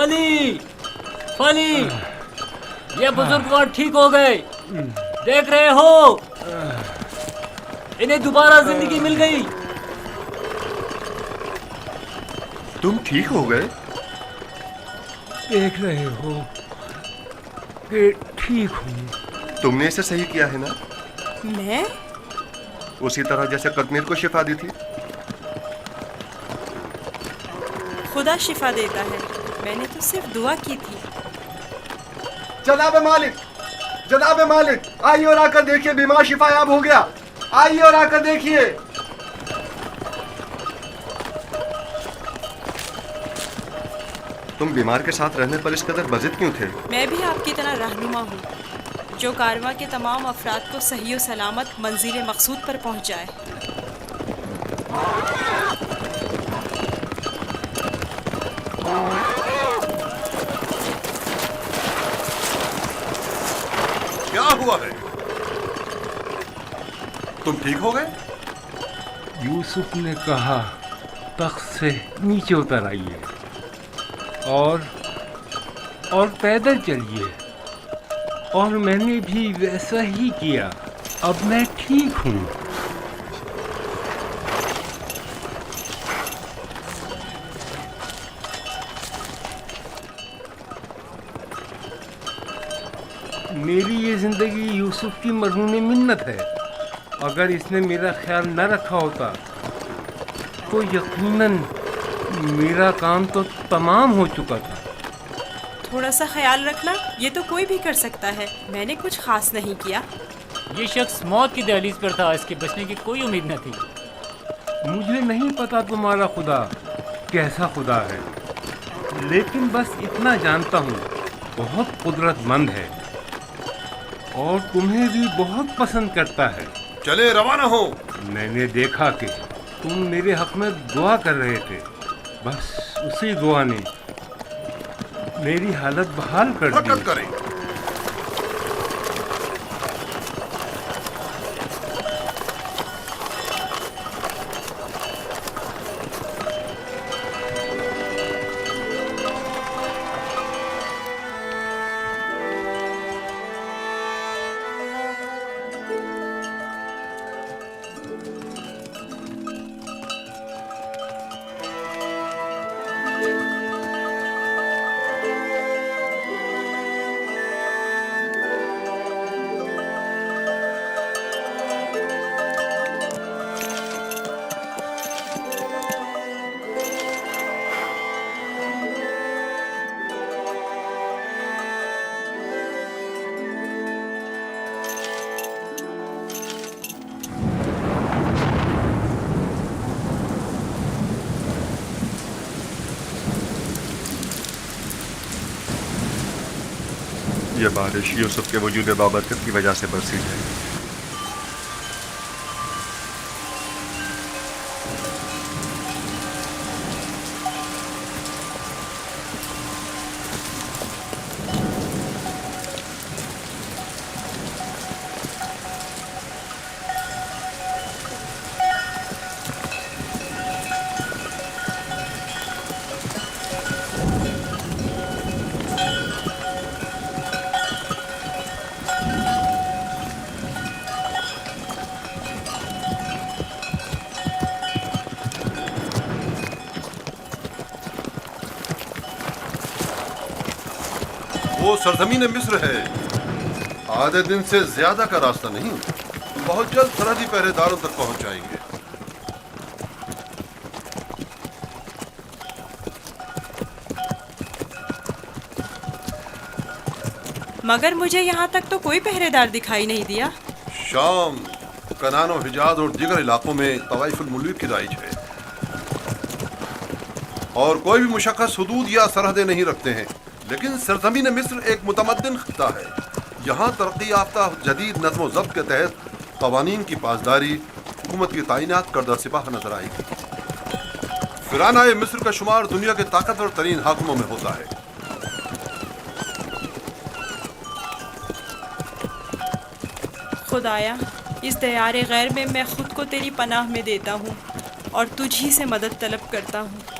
فلی فلی یہ بزرگوار ٹھیک ہو گئے، دیکھ رہے ہو انہیں دوبارہ زندگی مل گئی۔ تم ٹھیک ہو گئے؟ دیکھ رہے ہو کہ ٹھیک ہوں۔ تم نے اسے صحیح کیا ہے نا؟ میں؟ اسی طرح جیسے قطمیر کو شفا دی تھی۔ خدا شفا دیتا ہے، میں نے تو صرف دعا کی تھی۔ جناب مالک، جناب مالک، آئیے اور آ کر دیکھیے بیمار شفا یاب ہو گیا، آئیے اور آ کر دیکھیے۔ تم بیمار کے ساتھ رہنے پر اس قدر بضد کیوں تھے؟ میں بھی آپ کی طرح رہنما ہوں جو کارواں کے تمام افراد کو صحیح و سلامت منزل مقصود پر پہنچائے۔ کیا ہوا ہے؟ تم ٹھیک ہو گئے؟ یوسف نے کہا تخت سے نیچے اتر آئیے اور پیدل چلیے، اور میں نے بھی ویسا ہی کیا۔ اب میں ٹھیک ہوں۔ میری یہ زندگی یوسف کی مرہون منت ہے۔ اگر اس نے میرا خیال نہ رکھا ہوتا تو یقیناً میرا کام تو تمام ہو چکا تھا۔ تھوڑا سا خیال رکھنا یہ تو کوئی بھی کر سکتا ہے، میں نے کچھ خاص نہیں کیا۔ یہ شخص موت کی دہلیز پر تھا، اس کے بچنے کی کوئی امید نہ تھی۔ مجھے نہیں پتا تمہارا خدا کیسا خدا ہے، لیکن بس اتنا جانتا ہوں بہت قدرت مند ہے اور تمہیں بھی بہت پسند کرتا ہے۔ چلے روانہ ہو۔ میں نے دیکھا کہ تم میرے حق میں دعا کر رہے تھے، بس اسی دعا نے میری حالت بحال کر دی۔ حرکت کریں۔ یہ بارش یوسف کے وجود بابرکت کی وجہ سے برسی ہے۔ وہ سرزمین مصر ہے، آدھے دن سے زیادہ کا راستہ نہیں، بہت جلد سرحدی پہرے داروں تک پہنچ جائیں گے۔ مگر مجھے یہاں تک تو کوئی پہرے دار دکھائی نہیں دیا۔ شام، کنعان و حجاز اور دیگر علاقوں میں طوائف الملوک کی رائج ہے، اور کوئی بھی مشخص حدود یا سرحدیں نہیں رکھتے ہیں، لیکن سرزمین مصر ایک متمدن خطہ ہے۔ یہاں ترقی یافتہ جدید نظم و ضبط کے تحت قوانین کی پاسداری، حکومت کی تعینات کردہ سپاہ نظر آئے گی۔ فرعونۂ مصر کا شمار دنیا کے طاقتور ترین حاکموں میں ہوتا ہے۔ خدایا، اس دیار غیر میں میں خود کو تیری پناہ میں دیتا ہوں اور تجھ ہی سے مدد طلب کرتا ہوں۔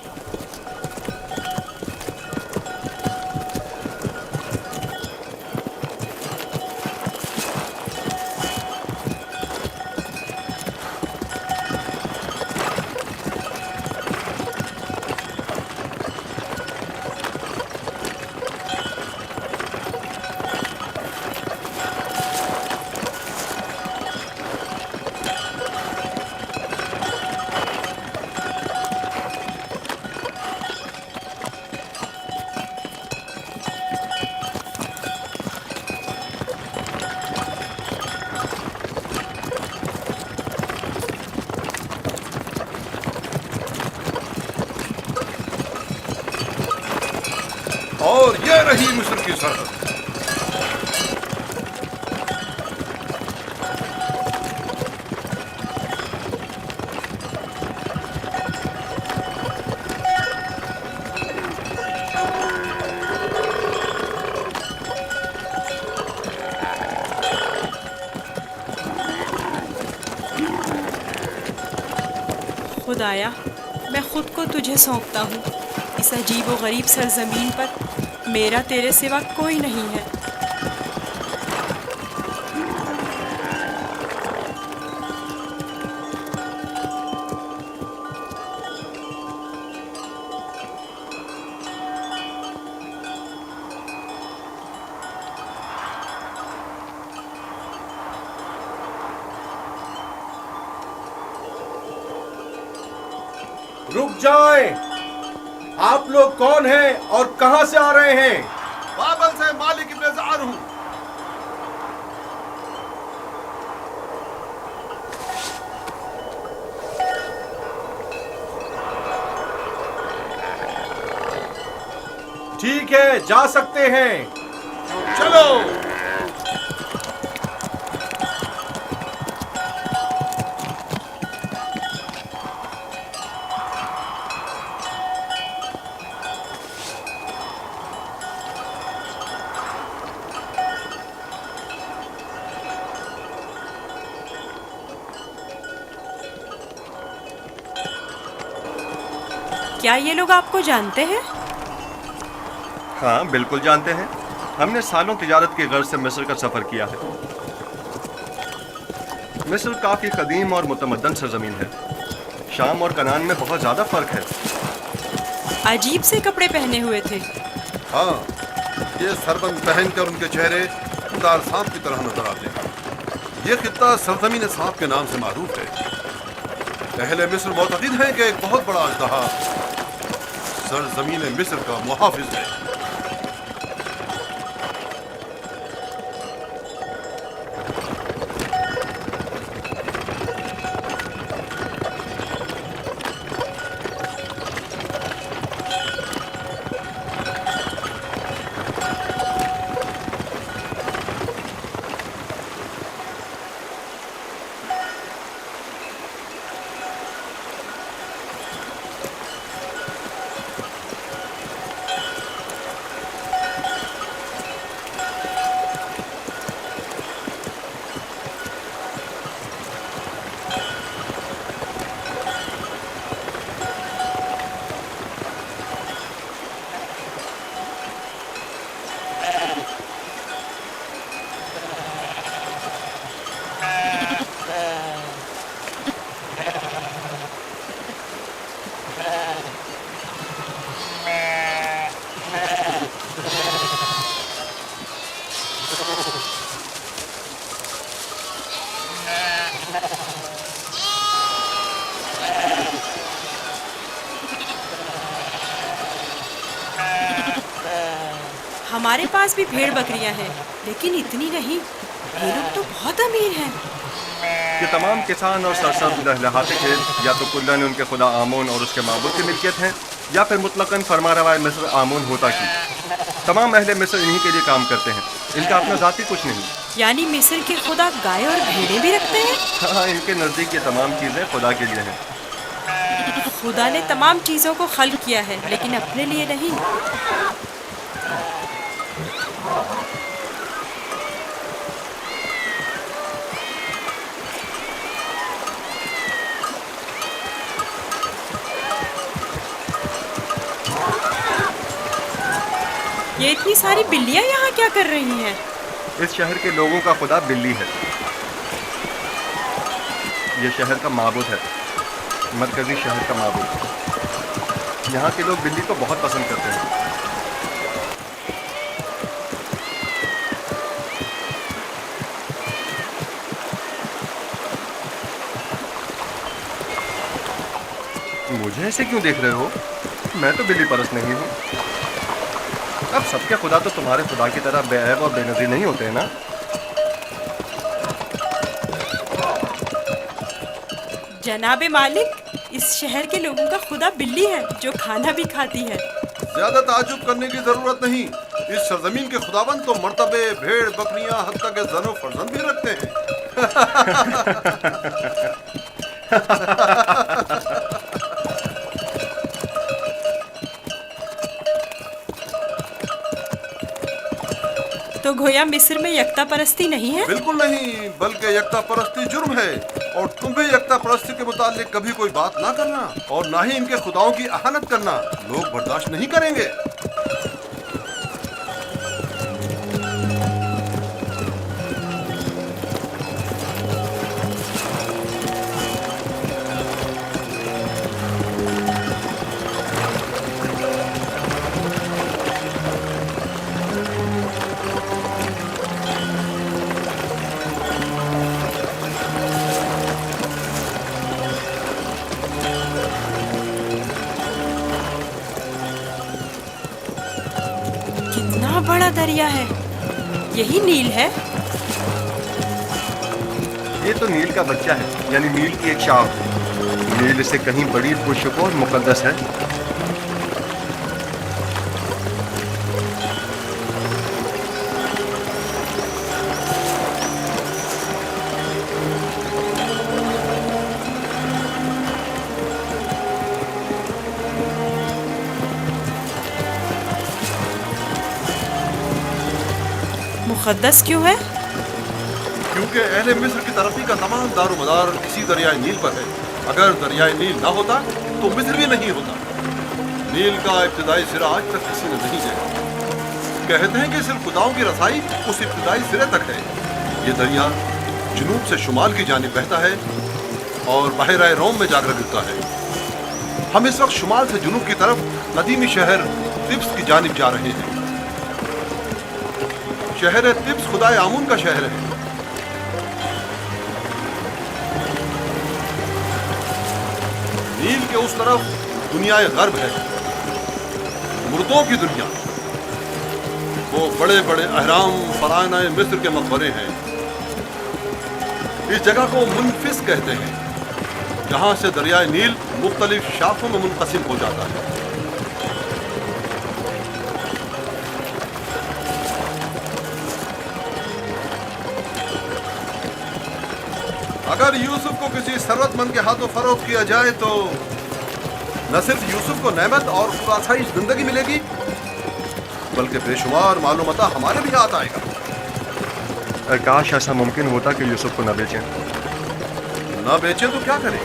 یہ رہی مصر کی سرحد. خدایا میں خود کو تجھے سونپتا ہوں. اس عجیب و غریب سرزمین پر میرا تیرے سوا کوئی نہیں ہے. رک جائیں. آپ لوگ کون ہیں اور کہاں سے آ رہے ہیں؟ بابل سے مالک ابن زعر ہوں. ٹھیک ہے، جا سکتے ہیں. چلو. کیا یہ لوگ آپ کو جانتے ہیں؟ ہاں بالکل جانتے ہیں. ہم نے سالوں تجارت کی غرض سے مصر کا سفر کیا ہے. مصر کافی قدیم اور متمدن سرزمین ہے. شام اور کنعان میں بہت زیادہ فرق ہے. عجیب سے کپڑے پہنے ہوئے تھے. ہاں، یہ سربند پہن کر ان کے چہرے دار سانپ کی طرح نظر آتے ہیں. یہ خطہ سرزمین سانپ کے نام سے معروف ہے. اہل مصر معتقد ہیں کہ ایک بہت بڑا اژدہا سرزمین مصر کا محافظ ہے. ہمارے پاس بھی بھیڑ بکریاں ہیں، لیکن اتنی نہیں. یہ لوگ تو بہت امیر ہیں. یہ تمام کسان اور سرسبز لہلہاتے کھیت یا تو کلن ان کے خدا آمون اور اس کے معبود کی ملکیت ہیں، یا پھر مطلقاً فرما روا مصر آمون ہوتا کی. تمام اہل مصر انہی کے لیے کام کرتے ہیں. ان کا اپنا ذاتی کچھ نہیں. یعنی مصر کے خدا گائے اور بھیڑیں بھی رکھتے ہیں؟ ہاں، ان کے نزدیک یہ تمام چیزیں خدا کے لیے ہیں. خدا نے تمام چیزوں کو خلق کیا ہے، لیکن اپنے لیے نہیں. یہ اتنی ساری بلیاں یہاں کیا کر رہی ہیں؟ اس شہر کے لوگوں کا خدا بلی ہے. یہ شہر کا معبود ہے، مرکزی شہر کا معبود. یہاں کے لوگ بلی کو بہت پسند کرتے ہیں. مجھے ایسے کیوں دیکھ رہے ہو؟ میں تو بلی پرست نہیں ہوں. اب سب کے خدا تو تمہارے خدا کی طرح بے عیب اور بے نظیر نہیں ہوتے ہیں نا. جناب مالک، اس شہر کے لوگوں کا خدا بلی ہے جو کھانا بھی کھاتی ہے. زیادہ تعجب کرنے کی ضرورت نہیں. इस सरजमीन के खुदाबंद तो मर्तबे भेड़ बकरियां हत्ता के जनो फर्जंद भी रखते हैं। तो गोया मिस्र में यकता परस्ती नहीं है? बिल्कुल नहीं, बल्कि यकता परस्ती जुर्म है। और तुम भी यकता परस्ती के मुतालिक कभी कोई बात ना करना और ना ही इनके खुदाओं की अहानत करना। लोग बर्दाश्त नहीं करेंगे। कितना बड़ा दरिया है, यही नील है? ये तो नील का बच्चा है, यानी नील की एक शाख। नील इससे कहीं बड़ी पुरशुक और मुकद्दस है। मुकद्दस क्यों है? क्योंकि अहले मिस्र की तरक्की का तमाम दारोमदार इसी दरियाए नील पर है। अगर दरियाए नील ना होता तो मिस्र भी नहीं होता। नील का इब्तिदाई सिरा आज तक किसी ने नहीं देखा। कहते हैं कि सिर्फ खुदाओं की रसाई उस इब्तिदाई सिरे तक है। ये दरिया जुनूब से शुमाल की जानिब बहता है और बहरा रोम में जाकर गिरता है। हम इस वक्त शुमाल से जुनूब की तरफ कदीमी शहर तिब्स की जानिब जा रहे हैं। शहर तिब्स खुदाए आमून का शहर है। नील के उस तरफ दुनियाए गर्ब है, मुर्दों की दुनिया। वो बड़े बड़े अहराम फराना मिस्र के मकबरे हैं। इस जगह को मुनफिस कहते हैं, जहां से दरियाए नील मुख्तलिफ शाखों में मुनक़सिम हो जाता है। अगर यूसुफ को किसी सरवतमंद के हाथों फरोख्त किया जाए तो न सिर्फ यूसुफ को नेमत और खुदासाइश जिंदगी मिलेगी, बल्कि बेशुमार मालूमता हमारे भी हाथ आएगा। काश ऐसा मुमकिन होता कि यूसुफ को न बेचें। न बेचे तो क्या करें?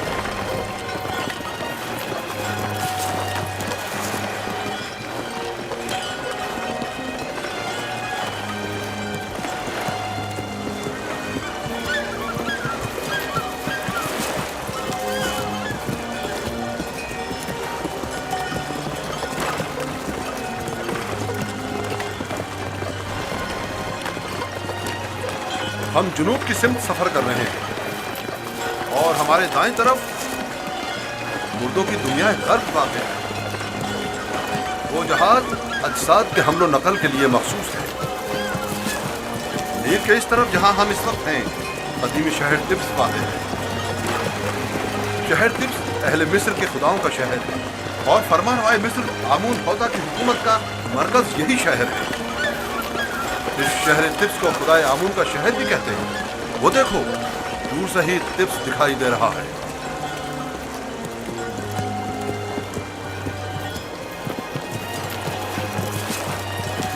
हम जुनूब की सिमत सफर कर रहे हैं और हमारे दाएं तरफ मुर्दों की दुनिया गर्भ वाक़ है। वो जहाज अजसाद के हमलो नकल के लिए मखसूस है। नील के इस तरफ जहां हम इस वक्त हैं, कदीमी शहर तिब्स वाक़ है। शहर तिब्स अहले मिस्र के खुदाओं का शहर है और फरमानवाए मिस्र आमून हौदा की हुकूमत का मरकज यही शहर है। इस शहर तिब्स को खुदाए आमून का शहर भी कहते हैं। वो देखो, दूर से ही तिब्स दिखाई दे रहा है।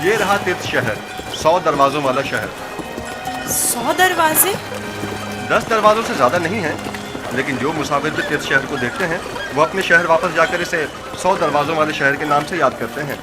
ये रहा तिब्स शहर, 100 दरवाजों वाला शहर। 100 दरवाजे? 10 दरवाजों से ज्यादा नहीं है, लेकिन जो मुसाफिर भी तिब्स शहर को देखते हैं वो अपने शहर वापस जाकर इसे 100 दरवाजों वाले शहर के नाम से याद करते हैं।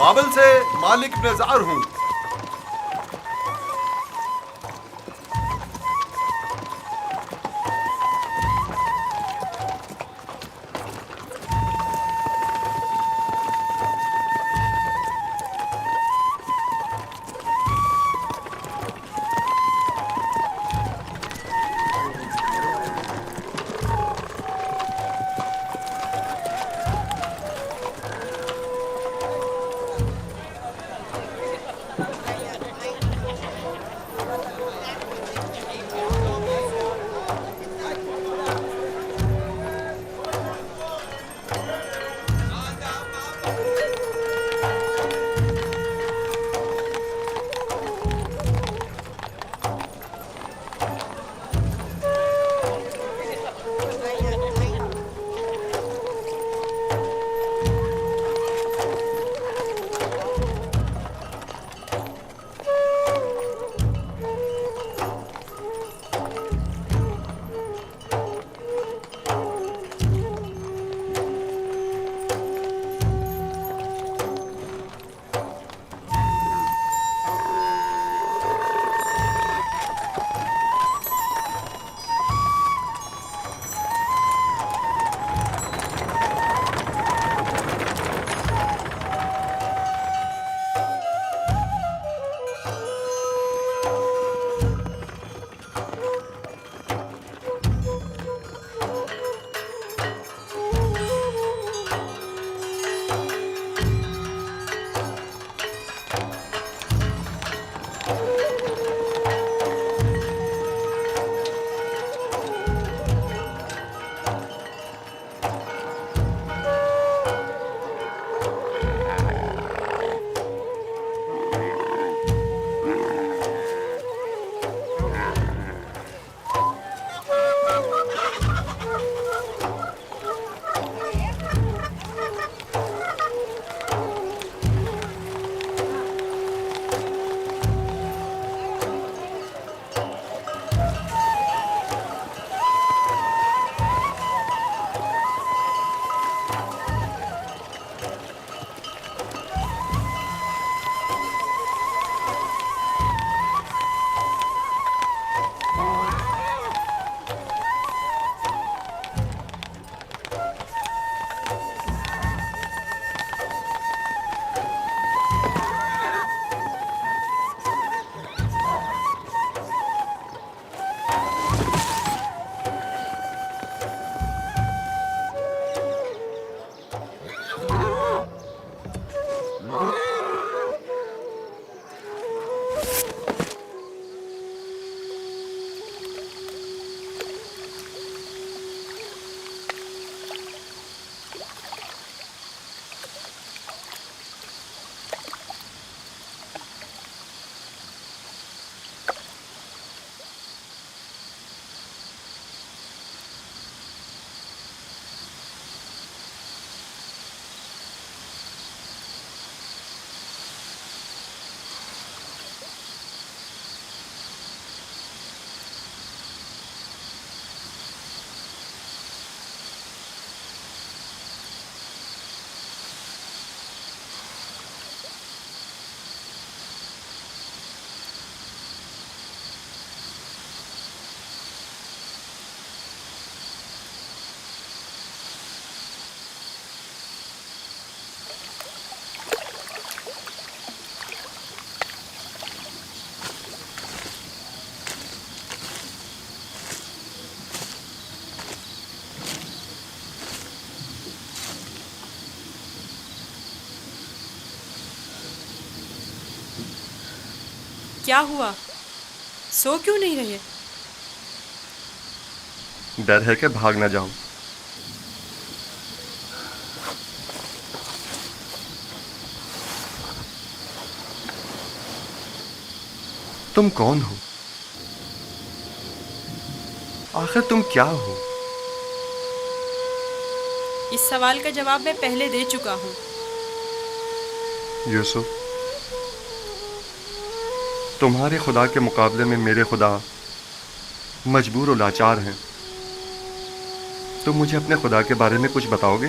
بابل سے مالک بن زعر ہوں. کیا ہوا؟ سو کیوں نہیں رہے؟ ڈر ہے کہ بھاگ نہ جاؤں. تم کون ہو؟ آخر تم کیا ہو؟ اس سوال کا جواب میں پہلے دے چکا ہوں. یوسف، تمہارے خدا کے مقابلے میں میرے خدا مجبور و لاچار ہیں. تم مجھے اپنے خدا کے بارے میں کچھ بتاؤ گے؟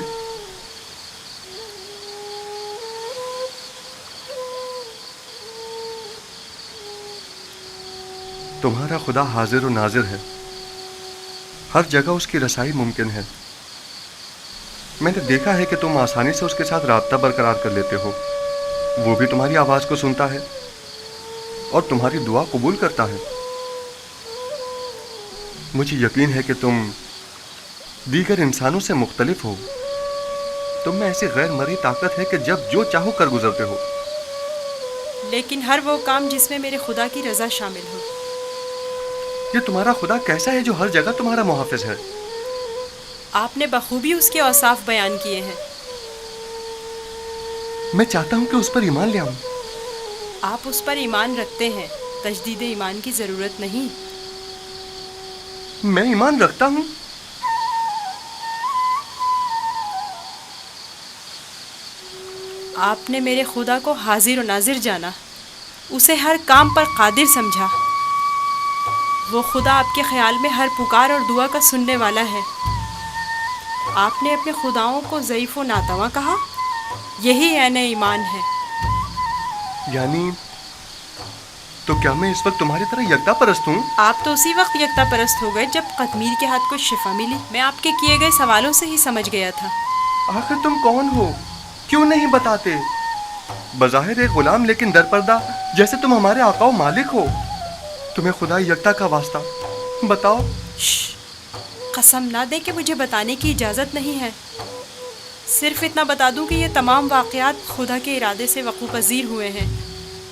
तुम्हारा खुदा हाजिर और नाजिर है, हर जगह उसकी रसाई मुमकिन है। मैंने देखा है कि तुम आसानी से उसके साथ राब्ता बरकरार कर लेते हो। वो भी तुम्हारी आवाज़ को सुनता है और तुम्हारी दुआ कबूल करता है। मुझे यकीन है कि तुम दीगर इंसानों से मुख्तलिफ हो। तुम में ऐसी गैर मरी ताकत है कि जब जो चाहो कर गुजरते हो। लेकिन हर वो काम जिसमें मेरे खुदा की रज़ा शामिल हो। ये तुम्हारा खुदा कैसा है जो हर जगह तुम्हारा मुहाफिज है? आपने बखूबी उसके औसाफ बयान किए हैं। मैं चाहता हूं कि उस पर ईमान ले आऊं। आप उस पर ईमान रखते हैं, तजदीद ईमान की ज़रूरत नहीं। मैं ईमान रखता हूं। आपने मेरे खुदा को हाजिर और नाजिर जाना, उसे हर काम पर कादिर समझा। वो खुदा आपके ख्याल में हर पुकार और दुआ का सुनने वाला है। आपने अपने खुदाओं को ज़ईफ़ व नातवा कहा, यही ऐन ईमान है। यानी तो क्या मैं इस वक्त तुम्हारी तरह यकता परस्त हूँ? आप तो उसी वक्त यकता परस्त हो गए जब कतमीर के हाथ को शिफा मिली। मैं आपके किए गए सवालों से ही समझ गया था। आखिर तुम कौन हो? क्यों नहीं बताते? बज़ाहिर एक गुलाम लेकिन दरपर्दा, जैसे तुम हमारे आका व मालिक हो। तुम्हें खुदा यकता का वास्ता बताओ। कसम ना दे कि मुझे बताने की इजाज़त नहीं है। सिर्फ इतना बता दूं कि ये तमाम वाक़यात खुदा के इरादे से वक़ू पज़ीर हुए हैं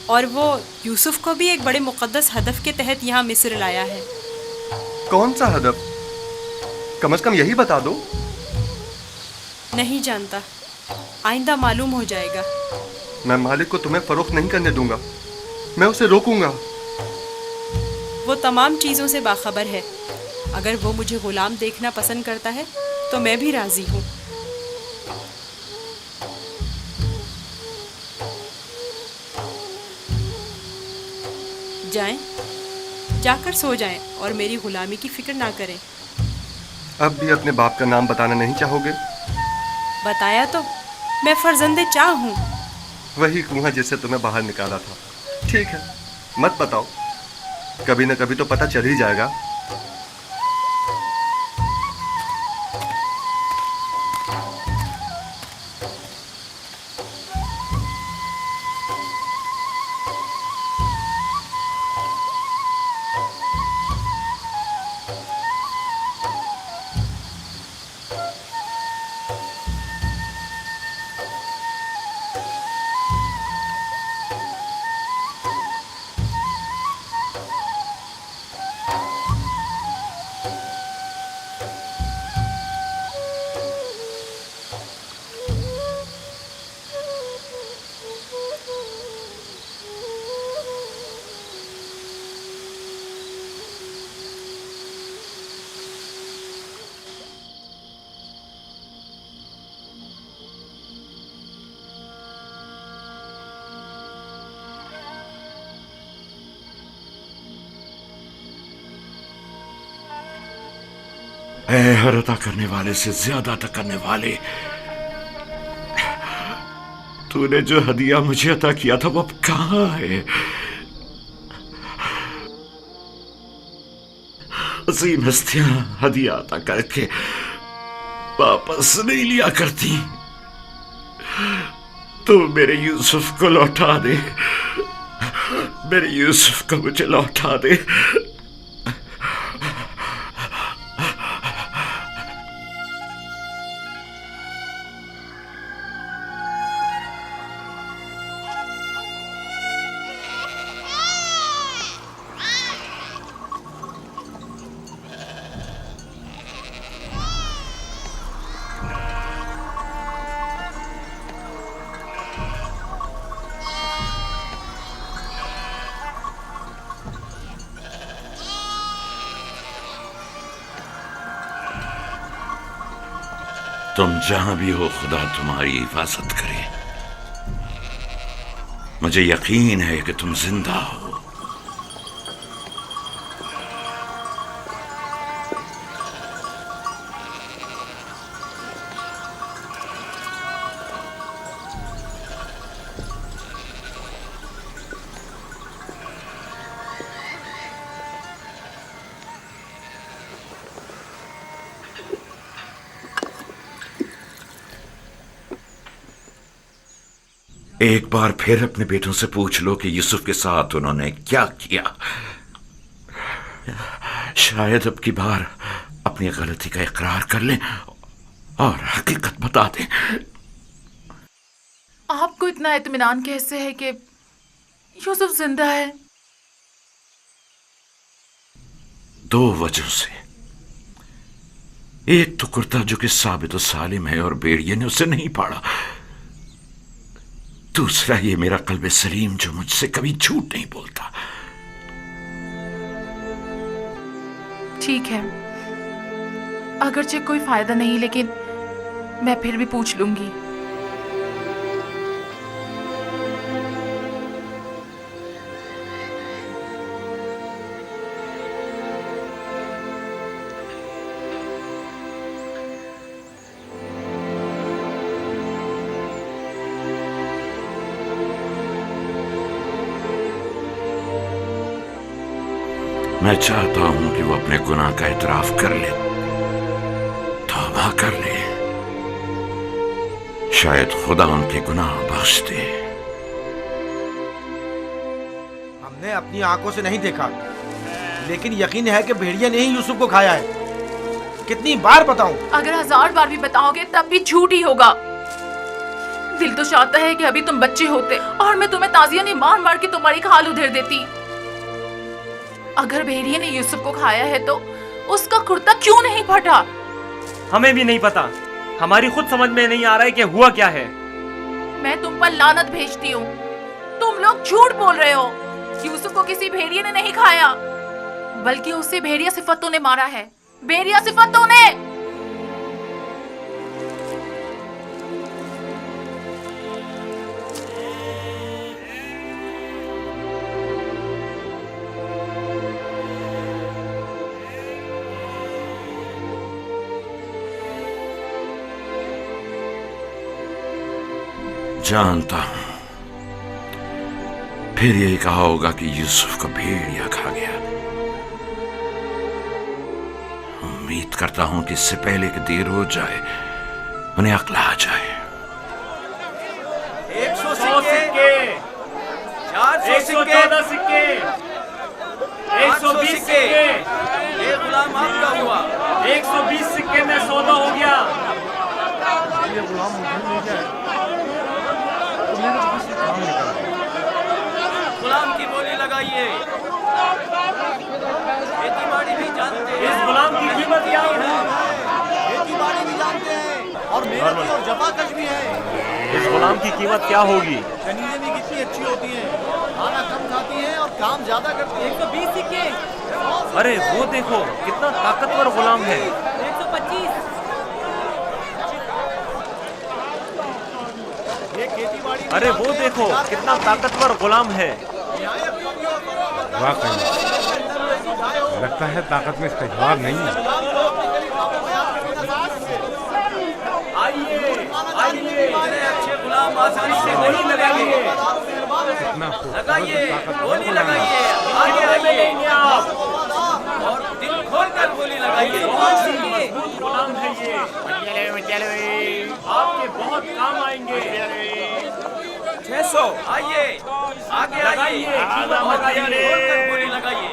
और वो यूसुफ को भी एक बड़े मुक़द्दस हदफ के तहत यहाँ मिस्र लाया है। कौन सा हदफ? कम से कम यही बता दो। नहीं जानता, आइंदा मालूम हो जाएगा। मैं मालिक को तुम्हें फ़रोख्त नहीं करने दूंगा। मैं उसे रोकूंगा। वो तमाम चीज़ों से बाखबर है। अगर वो मुझे ग़ुलाम देखना पसंद करता है तो मैं भी राज़ी हूँ। जाएं, जाकर सो जाएं और मेरी ग़ुलामी की फ़िक्र ना करें। अब भी अपने बाप का नाम बताना नहीं चाहोगे? बताया तो, मैं फ़र्जंदे चाह हूँ। वही कुआं जिससे तुम्हें बाहर निकाला था। ठीक है, मत बताओ, कभी न कभी तो पता चल ही जाएगा। ऐ हर अता करने वाले से ज्यादा अता करने वाले, तूने जो हदिया मुझे अता किया था वो अब कहाँ है? अजीम हस्तियां हदिया अता करके वापस नहीं लिया करती। तू मेरे यूसुफ को लौटा दे, मेरे यूसुफ को मुझे लौटा दे। तुम जहां भी हो, खुदा तुम्हारी हिफाजत करे। मुझे यकीन है कि तुम जिंदा हो। एक बार फिर अपने बेटों से पूछ लो कि यूसुफ के साथ उन्होंने क्या किया। शायद अब की बार अपनी गलती का इकरार कर लें और हकीकत बता दें। आपको इतना इत्मीनान कैसे है कि यूसुफ जिंदा है? 2 वजहों से। एक तो कुर्ता जो कि साबित और सालिम है और भेड़िए ने उसे नहीं पाड़ा। दूसरा ये मेरा कल्बे सलीम जो मुझसे कभी झूठ नहीं बोलता। ठीक है, अगरचे कोई फायदा नहीं, लेकिन मैं फिर भी पूछ लूंगी। मैं चाहता हूं कि वो अपने गुनाह का इतराफ कर ले, तौबा कर ले। शायद खुदा उनके गुनाह बख्श दे। हमने अपनी आंखों से नहीं देखा, लेकिन यकीन है कि भेड़िया ने ही यूसुफ को खाया है। कितनी बार बताऊं? अगर 1000 बार भी बताओगे तब भी झूठ ही होगा। दिल तो चाहता है कि अभी तुम बच्चे होते और मैं तुम्हें ताजिया ने मार मार के तुम्हारी खाल उधेड़ देती। अगर भेड़िए ने यूसुफ को खाया है तो उसका कुर्ता क्यों नहीं फटा? हमें भी नहीं पता। हमारी खुद समझ में नहीं आ रहा है कि हुआ क्या है। मैं तुम पर लानत भेजती हूँ। तुम लोग झूठ बोल रहे हो। यूसुफ को किसी भेड़िए ने नहीं खाया, बल्कि उसे भेड़िया सिफतों ने मारा है। भेड़िया सिफतों ने। जानता हूं फिर यही कहा होगा कि यूसुफ को भेड़िया खा गया। उम्मीद करता हूं कि इससे पहले कि देर हो जाए उन्हें अक्ल आ जाए। 100 सिक्के, 114 सिक्के, 120 सिक्के। ये गुलाम आपका हुआ। 120 सिक्के में सौदा हो गया। ये गुलाम मुझे मिल जाए तो मेरे पास से काम निकल जाए। गुलाम की बोली लगाइए। खेती बाड़ी भी जानते हैं। इस गुलाम की कीमत क्या है? खेती बाड़ी भी जानते हैं और मेहनती और जफाकश भी है। इस गुलाम की कीमत क्या होगी? कनीजें भी कितनी अच्छी होती हैं, खाना कम खाती हैं और काम ज्यादा करती हैं। 120 सिक्के। अरे वो देखो कितना ताकतवर गुलाम है। 125। ये खेती बाड़ी। अरे वो देखो कितना ताकतवर गुलाम है। वाकई लगता है ताकत में इसका जवाब नहीं है। आइए आइए, अच्छे गुलाम आसानी से गोली लगाइए, कितना लगाइए, गोली लगाइए, आगे आइए आप। और दिल खोल कर गोली लगाइए। बहुत ही मजबूत गुलाम है ये, आपके बहुत काम आएंगे। 600। आइए आगे लगाइए, आइए, कीमत लगाइए। खोल कर गोली लगाइए।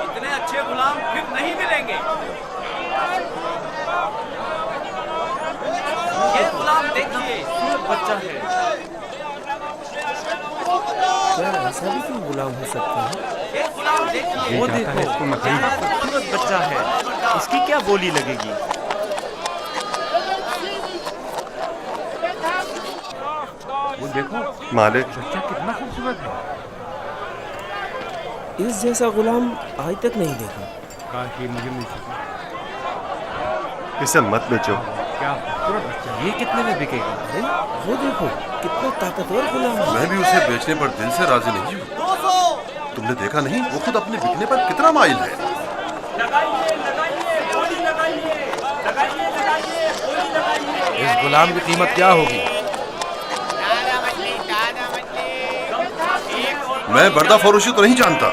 इतने अच्छे गुलाम फिर नहीं मिलेंगे। ये गुलाम देखिए, बच्चा है। ऐसा भी क्यों गुलाम हो सकता है? ये गुलाम देखिए। वो चाहता है देखो इसको मैं कितना खरीद। खूबसूरत बच्चा है। इसकी क्या बोली लगेगी? वो देखो मालिक, बच्चा कितना खूबसूरत है। इस जैसा गुलाम आज तक नहीं देखा। काश ये मुझे मिल सके। इसे मत बेचो। क्या खूबसूरत बच्चा है। ये कितने में बिकेगा? अरे वो देखो कितना ताकतवर गुलाम है। मैं भी उसे बेचने पर दिल से राजी नहीं हूँ। 200। तुमने देखा नहीं वो खुद अपने बिकने पर कितना माइल है। लगाइए लगाइए, गोली लगाइए, लगाइए लगाइए, गोली लगाइए। इस गुलाम की कीमत क्या होगी? मैं बर्दा फरोशी तो नहीं जानता,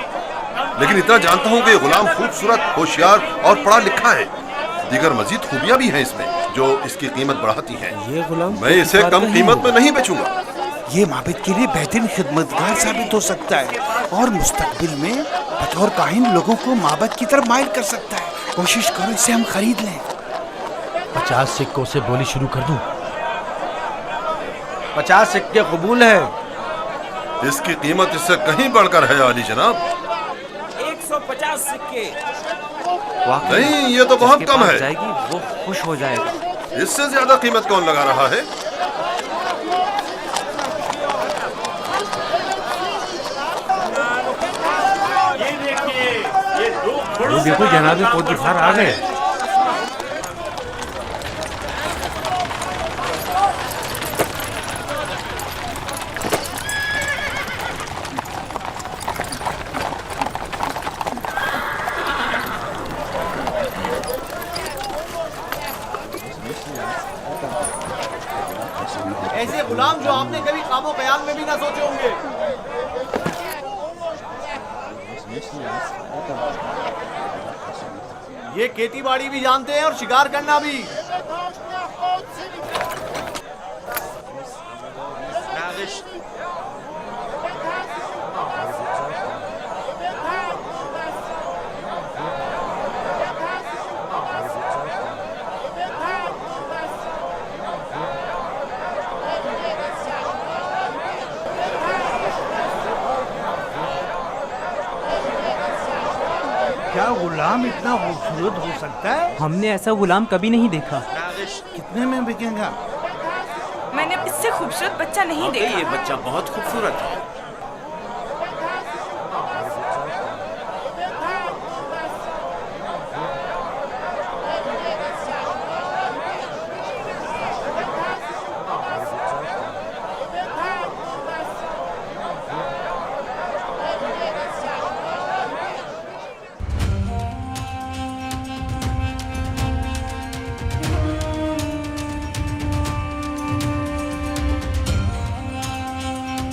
लेकिन इतना जानता हूँ कि ये गुलाम खूबसूरत, होशियार और पढ़ा लिखा है। दीगर मजीद खूबियाँ भी हैं इसमें जो इसकी कीमत बढ़ाती हैं। ये गुलाम मैं इसे कम कीमत में नहीं बेचूंगा। یہ معبد کے لیے بہترین خدمتگار ثابت ہو سکتا ہے اور مستقبل میں بطور کاہن لوگوں کو معبد کی طرف مائل کر سکتا ہے. کوشش کرو اسے ہم خرید لیں. 50 سکوں سے بولی شروع کر دوں. 50 سکے قبول ہے. اس کی قیمت اس سے کہیں بڑھ کر ہے عالی جناب. 150 سکے. نہیں یہ تو بہت کم ہے. جائے گی وہ خوش ہو جائے گا. اس سے زیادہ قیمت کون لگا رہا ہے؟ وہ دیکھو جناب پوتیفار آ گئے. ایسے غلام جو آپ نے کبھی خواب و خیال میں بھی نہ سوچے ہوں گے. یہ کھیتی باڑی بھی جانتے ہیں اور شکار کرنا بھی. کیا غلام اتنا خوبصورت ہو سکتا ہے؟ ہم نے ایسا غلام کبھی نہیں دیکھا. کتنے میں بکے گا؟ میں نے اس سے خوبصورت بچہ نہیں دیکھا. یہ بچہ بہت خوبصورت ہے.